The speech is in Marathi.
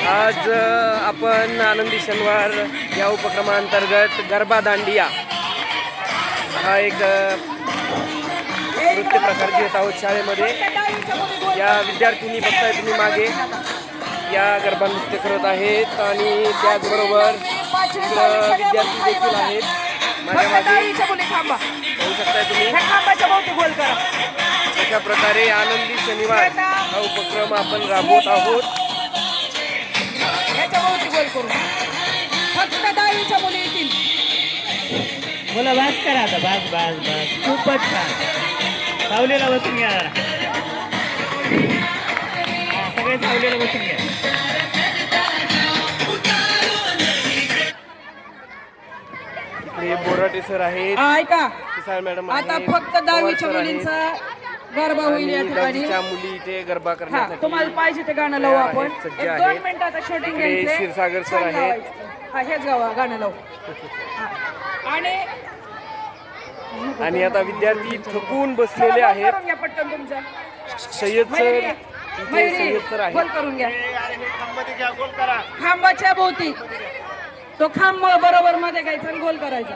आज आपण आनंदी शनिवार या उपक्रमांतर्गत गरबा दांडिया हा एक नृत्य प्रकार घेत आहोत शाळेमध्ये. या विद्यार्थिनी बघताय तुम्ही मागे या गरबा नृत्य करत आहेत आणि त्याचबरोबर विद्यार्थी देखील आहेत माझ्या मागे पाहू शकताय तुम्ही. अशा प्रकारे आनंदी शनिवार हा उपक्रम आपण राबवत आहोत. बोला बास करा आता, बास बास बास, खूपच छान. सावलीला बसून घ्या, सगळे सावलीला बसून घ्या. इकडे बोराटे सर आहेत, ऐका किसाळ मॅडम आता आहेत, फक्त 10वीच्या पवार सर आहेत मुलींचा गरबा होईल या आणि ठिकाणी. 10वीच्या मुली इथे गरबा हा करण्यासाठी तुम्हाला पाहिजे ते गाणं लावू तयार आपण. आहेत, सज्ज एक आहेत. 2 मिनिटाचं शूटिंग इकडे घ्यायचंय. क्षीरसागर सर छान आहेत. लावायचं. हा हेच गाणं लावू. हा. आणि आणि आता विद्यार्थी थकून बसलेले गोल आहेत. करून घ्या पटकन तुमचं. सय्यद सर इथे सय्यद सर गोल आहेत. करून घ्या खांबाच्या भोवती. तो खांब बरोबर मध्ये घ्यायचा आणि गोल करायचा.